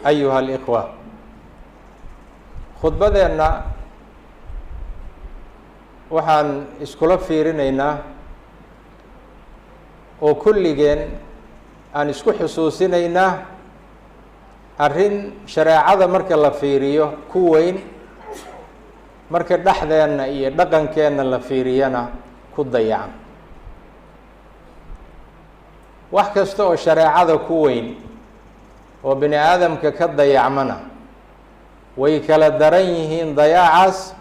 أيها الإخوة khudbadeenna waxaan iskula fiirinaynaa oo kulligeen aan isku xusuusinaynaa arrin shareecada marka la fiiriyo ku weyn marka dhexdeenna iyo dhaqankeenna la fiiriyana ku dayacan. wax kasta oo shareecada ku weyn oo bini aadamka ka dayacmana way kala daran yihiin dayaacaas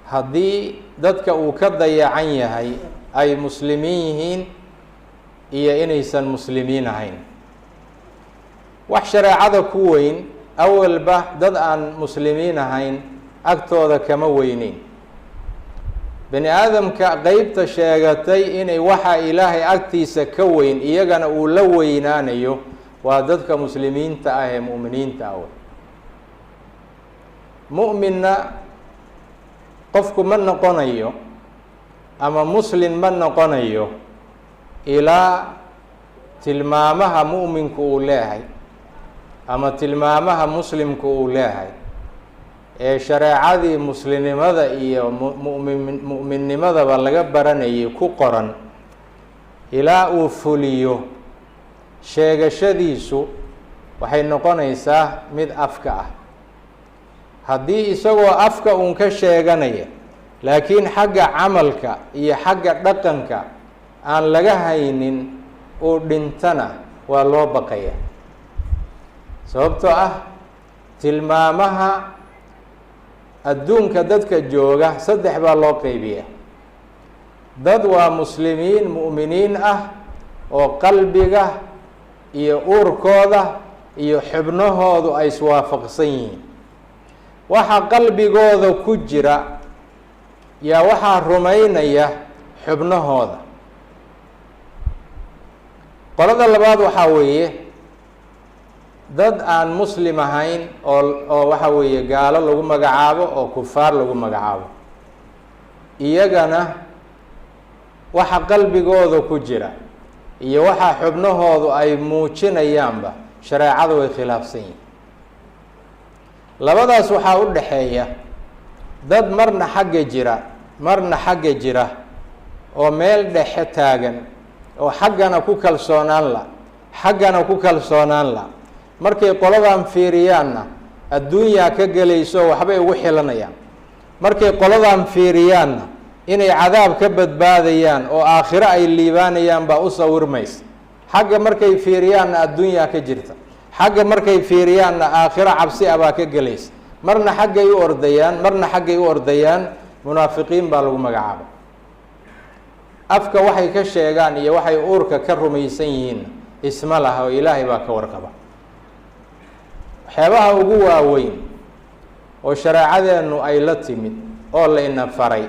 haddii dadka uu ka dayacan yahay ay muslimiin yihiin iyo inaysan muslimiin ahayn. wax shareecada ku weyn awalba dad aan muslimiin ahayn agtooda kama weyneyn. bini aadamka qeybta sheegatay inay waxa ilaahay agtiisa ka weyn iyagana uu la weynaanayo waa dadka muslimiinta ah ee mu'miniinta ah. mu'minna qofku ma noqonayo ama muslim ma noqonayo ilaa tilmaamaha mu'minku uu leeyahay ama tilmaamaha muslimku uu leeyahay ee shareecadii muslimnimada iyo mu'minnimadaba laga baranayay ku qoran ilaa uu fuliyo. sheegashadiisu waxay noqonaysaa mid afka ah. haddii isagoo afka uun ka sheeganaya laakiin xagga camalka iyo xagga dhaqanka aan laga haynin uu dhintana waa loo baqaya. sababtoo ah tilmaamaha adduunka dadka jooga saddex baa loo qeybiya. dad waa muslimiin mu'miniin ah oo qalbiga iyo uurkooda iyo xubnahoodu ay iswaafaqsan yihiin. waxa qalbigooda ku jira yaa waxaa rumaynaya xubnahooda. qolada labaad waxaa weeye dad aan muslim ahayn oo waxa weeye gaalo lagu magacaabo oo kufaar lagu magacaabo. iyagana waxa qalbigooda ku jira iyo waxa xubnahoodu ay muujinayaanba shareecada way khilaafsan yihiin. labadaas waxaa u dhaxeeya dad marna xagga jira marna xagga jira oo meel dhexe taagan oo xaggana ku kalsoonaan la xaggana ku kalsoonaan la. markay qoladan fiiriyaanna adduunyaa ka gelayso waxbay ugu xilanayaan. markay qoladan fiiriyaanna inay cadaab ka badbaadayaan oo aakhiro ay liibaanayaan baa u sawirmaysa. xagga markay fiiriyaanna adduunyaa ka jirta, xagga markay fiiriyaanna aakhiro cabsi ah baa ka gelaysa. marna xaggay u ordayaan marna xaggay u ordayaan. munaafiqiin baa lagu magacaaba. afka waxay ka sheegaan iyo waxay uurka ka rumaysan yihiin isma laha oo ilaahay baa ka warqaba. waxyaabaha ugu waaweyn oo shareecadeennu ay la timid oo la ina faray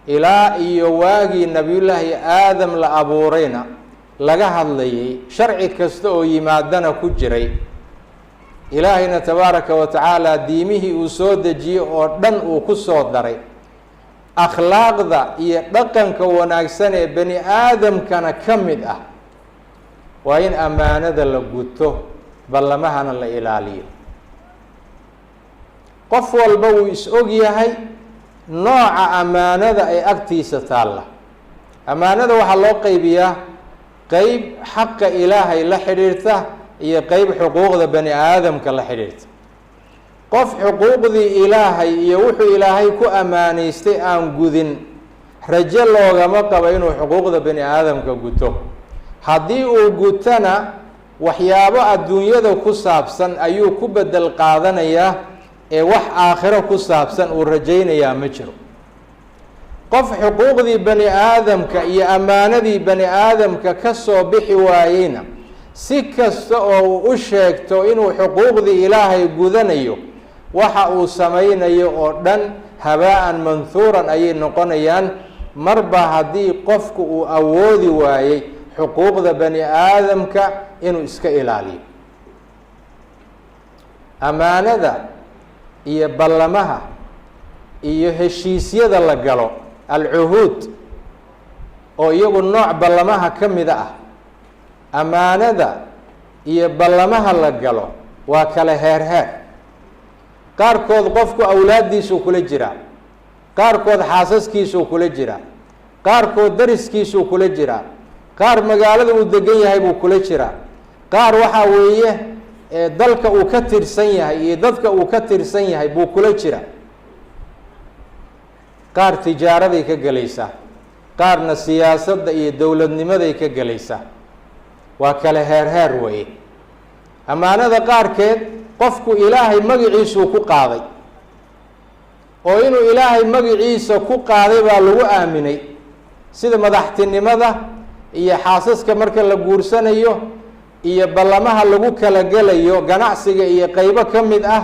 ilaa iyo waagii nebiyullaahi aadam la abuurayna laga hadlayay, sharci kasta oo yimaadana ku jiray. ilaahayna tabaaraka wa tacaala diimihii uu soo dejiyey oo dhan uu ku soo daray. akhlaaqda iyo dhaqanka wanaagsan ee bani aadamkana ka mid ah waa in ammaanada la guto, ballamahana la ilaaliyo. qof walba wuu is-og yahay nooca ammaanada ay agtiisa taalla. ammaanada waxaa loo qeybiyaa qeyb xaqa ilaahay la xidhiirta iyo qeyb xuquuqda bani aadamka la xidhiirta. qof xuquuqdii ilaahay iyo wuxuu ilaahay ku ammaanaystay aan gudin rajo loogama qabo inuu xuquuqda bani aadamka guto. haddii uu gutana waxyaabo adduunyada ku saabsan ayuu ku bedel qaadanayaa ee wax aakhiro ku saabsan uu rajaynayaa ma jiro. qof xuquuqdii bani aadamka iyo ammaanadii bani aadamka ka soo bixi waayeyna si kasta oo uu u sheegto inuu xuquuqdii ilaahay gudanayo, waxa uu samaynayo oo dhan habaa'an manhuuran ayay noqonayaan. marba haddii qofku uu awoodi waayey xuquuqda bani aadamka inuu iska ilaaliyo. ammaanada iyo ballamaha iyo heshiisyada la galo, alcuhuud, oo iyagu nooc ballamaha ka mida ah. ammaanada iyo ballamaha la galo waa kale heer heer. qaarkood qofku awlaaddiisuu kula jiraa, qaarkood xaasaskiisuu kula jiraa, qaarkood dariskiisuu kula jiraa, qaar magaalada uu degan yahay buu kula jiraa, qaar waxaa weeye dalka uu ka tirsan yahay iyo dadka uu ka tirsan yahay buu kula jiraa. qaar tijaaraday ka gelaysaa, qaarna siyaasadda iyo dowladnimaday ka gelaysaa. waa kale heer heer weeye. ammaanada qaarkeed qofku ilaahay magaciisuu ku qaaday, oo inuu ilaahay magaciisa ku qaaday baa lagu aaminay, sida madaxtinimada iyo xaasaska marka la guursanayo iyo ballamaha lagu kala gelayo, ganacsiga iyo qeybo ka mid ah.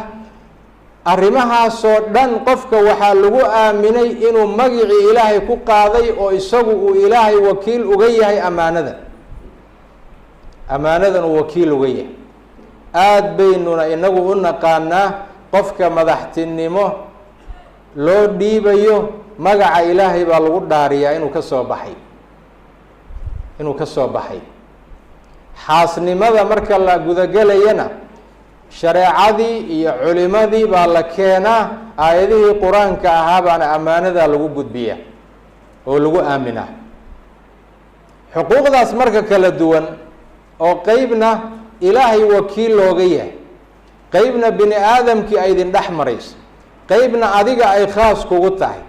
arrimahaasoo dhan qofka waxaa lagu aaminay inuu magicii ilaahay ku qaaday oo isagu uu ilaahay wakiil uga yahay ammaanadan uu wakiil uga yahay. aada baynuna inagu u naqaanaa qofka madaxtinimo loo dhiibayo magaca ilaahay baa lagu dhaariyaa inuu ka soo baxay. xaasnimada marka la gudagelayana shareecadii iyo culimadii baa la keenaa, aayadihii qur-aanka ahaa baana ammaanadaa lagu gudbiyaa oo lagu aaminaa. xuquuqdaas marka kala duwan oo qeybna ilaahay wakiil looga yahay, qeybna bini aadamkii ay idin dhex marayso, qeybna adiga ay khaas kugu tahay,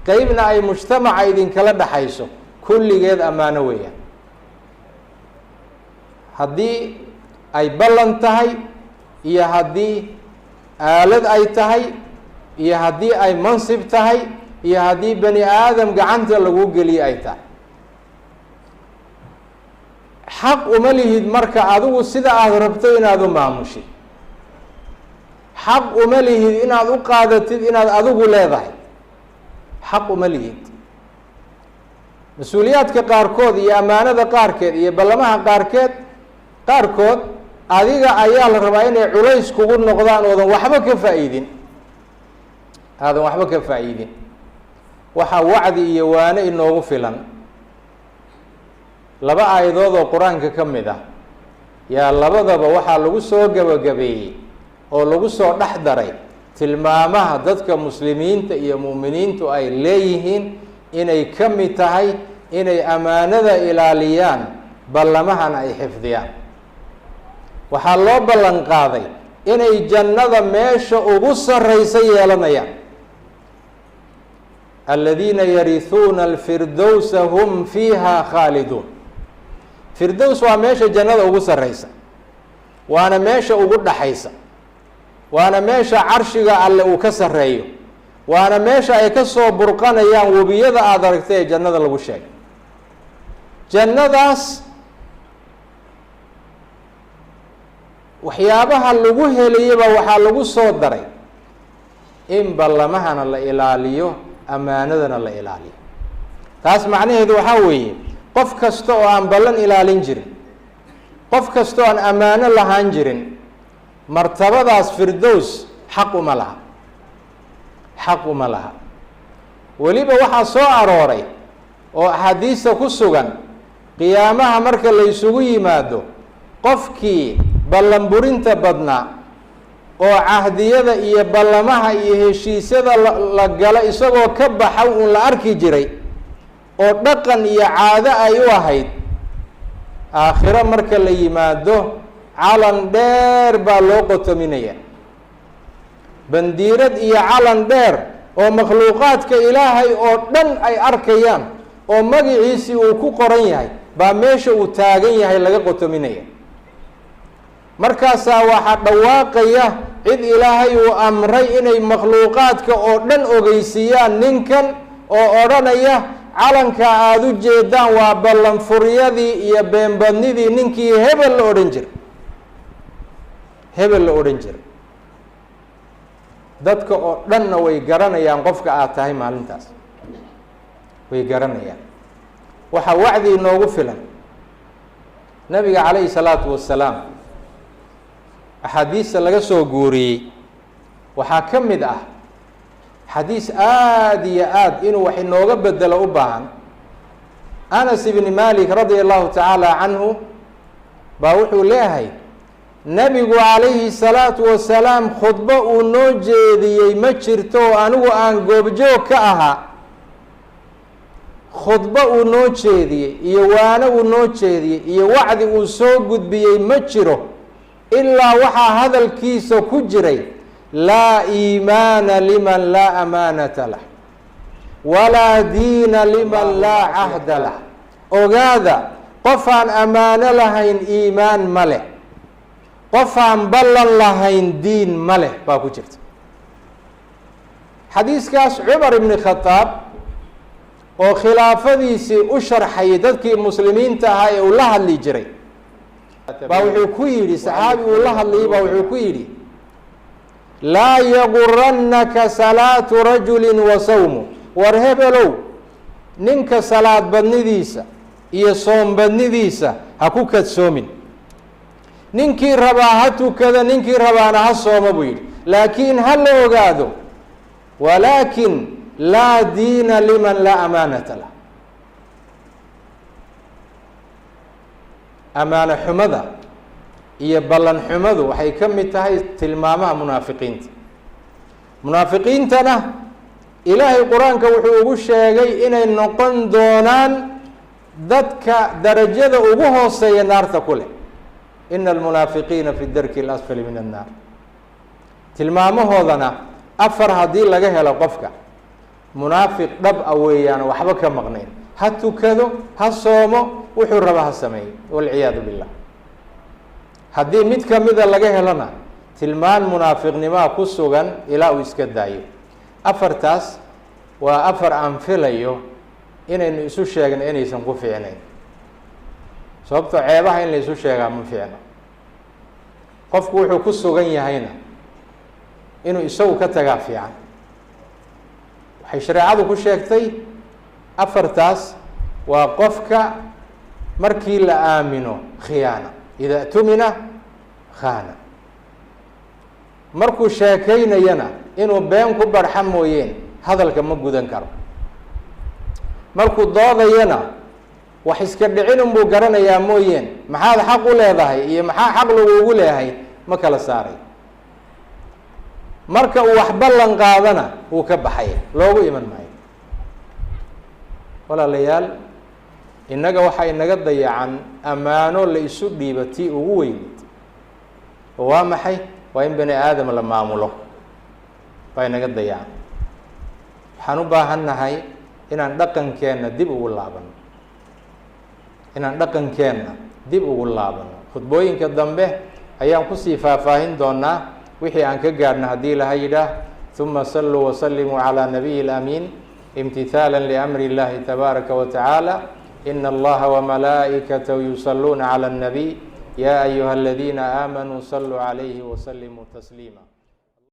qeybna ay mujtamaca idinkala dhexayso, kulligeed ammaano weeyaan. haddii ay ballan tahay iyo haddii aalad ay tahay iyo haddii ay mansib tahay iyo haddii bani aadam gacanta lagu geliye ay tahay, xaq uma lihid marka adigu sida aada rabto inaad u maamushid. xaq uma lihid inaad u qaadatid inaad adigu leedahay, xaq uma lihid. mas-uuliyaadka qaarkood iyo ammaanada qaarkeed iyo ballamaha qaarkood adiga ayaa la rabaa inay culays kugu noqdaan oodan waxba ka faa'iidin, waxaa wacdi iyo waane inoogu filan. laba aayadood oo qur-aanka ka mid ah yaa labadaba waxaa lagu soo gabagabeeyey oo lagu soo dhex daray tilmaamaha dadka muslimiinta iyo mu'miniintu ay leeyihiin, inay ka mid tahay inay ammaanada ilaaliyaan, ballamahana ay xifdiyaan. waxaa loo ballan qaaday inay jannada meesha ugu sarraysa yeelanayaan. aladiina yarihuuna alfirdowsa hum fiiha khaaliduun. firdows waa meesha jannada ugu sarraysa, waana meesha ugu dhaxaysa, waana meesha carshiga alle uu ka sarreeyo, waana meesha ay ka soo burqanayaan webiyada aada aragtay ee jannada lagu sheegay. jannadaas waxyaabaha lagu helayaba waxaa lagu soo daray in ballamahana la ilaaliyo, ammaanadana la ilaaliyo. taas macnaheedu waxaa weeye qof kasta oo aan ballan ilaalin jirin, qof kasta oo aan ammaano lahaan jirin, martabadaas firdows xaq uma laha. weliba waxaa soo arooray oo axaadiista ku sugan, qiyaamaha marka la isugu yimaado, qofkii ballan burinta badnaa oo cahdiyada iyo ballamaha iyo heshiisyada la gala isagoo ka baxa uun la arki jiray oo dhaqan iyo caado ay u ahayd, aakhiro marka la yimaado calan dheer baa loo qotominaya, bandiirad iyo calan dheer oo makhluuqaadka ilaahay oo dhan ay arkayaan oo magaciisii uu ku qoran yahay baa meesha uu taagan yahay laga qotominaya. markaasaa waxaa dhawaaqaya cid ilaahay uu amray inay makhluuqaadka oo dhan ogeysiiyaan ninkan oo odhanaya, calanka aada u jeedaan waa ballanfuryadii iyo beenbadnidii ninkii hebel la odhan jiray. dadka oo dhanna way garanayaan qofka aada tahay maalintaas, way garanayaan. waxaa wacdi inoogu filan nabiga calayhi salaatu wassalaam axaadiista laga soo guuriyey waxaa ka mid ah xadiis aada iyo aada inuu wax inooga bedelo u baahan. Anas ibni Malik radia allahu tacaala canhu baa wuxuu leeyahay nebigu calayhi salaatu wasalaam khudbo uu noo jeediyey ma jirto oo anigu aan goobjoog ka ahaa. khudbo uu noo jeediyey iyo waano uu noo jeediyey iyo wacdi uu soo gudbiyey ma jiro ilaa waxaa hadalkiisa ku jiray laa iimaana liman laa amaanata lah walaa diina liman laa cahda lah. ogaada, qofaan ammaano lahayn iimaan ma leh, qofaan ballan lahayn diin ma leh baa ku jirta. xadiiskaas cumar ibni khadaab oo khilaafadiisii u sharxayay dadkii muslimiinta ahaa ee uu la hadli jiray baa wuxuu ku yidhi, saxaabi uu la hadlayay baa wuxuu ku yidhi, laa yagurannaka salaatu rajulin wa sawmu. war hebelow, ninka salaad badnidiisa iyo soom badnidiisa ha ku kadsoomin. ninkii rabaa ha tukada, ninkii rabaana ha sooma buu yidhi, laakiin ha la ogaado, walaakin laa diina liman laa amaanata lah. amaano xumada iyo ballan xumadu waxay ka mid tahay tilmaamaha munaafiqiinta. munaafiqiintana ilaahay qur-aanka wuxuu ugu sheegay inay noqon doonaan dadka darajada ugu hooseeya naarta ku leh. ina almunaafiqiina fi darki اlasfali min annaar. tilmaamahoodana afar haddii laga helo qofka, munaafiq dhab a weeyaan, waxba ka maqnayn. ha tukado, ha soomo, wuxuu raba ha sameeyo, walciyaadu billah. haddii mid kamida laga helona tilmaan munaafiqnimaa ku sugan ilaa uu iska daayo. afartaas waa afar aan filayo inaynu isu sheegno inaysan ku fiicnayn, sababto ceebaha in la isu sheegaa ma fiicno. qofku wuxuu ku sugan yahayna inuu isagu ka tagaa fiican. waxay shareecadu ku sheegtay afartaas waa qofka markii la aamino khiyaana, idaa tumina khaana. markuu sheekaynayana inuu been ku barxa mooyeen hadalka ma gudan karo. markuu doodayana wax iska dhicin unbuu garanayaa mooyeen maxaad xaq u leedahay iyo maxaa xaq laguugu leeyahay ma kala saaray. marka uu wax ballan qaadana wuu ka baxaya, loogu iman maayo. walaalayaal, innaga waxaa inaga dayacan ammaano la isu dhiiba tii ugu weyneyd. oo waa maxay? waa in bani aadam la maamulo baa inaga dayacan. waxaan u baahan nahay inaan dhaqankeenna dib ugu laabano, khudbooyinka dambe ayaan kusii faahfaahin doonaa wixii aan ka gaarhna haddii laha yidhaah. ثuma saluu وaslimuu calى nabiyi اlأmiin imtihاala لأmri اllahi tabaaraka wa taعaalى. ina allaha وmalaa'ikatahu yusaluuna calى الnabiy ya ayuha اladiina aamanuu saluu عalayhi وaslimuu tasliima.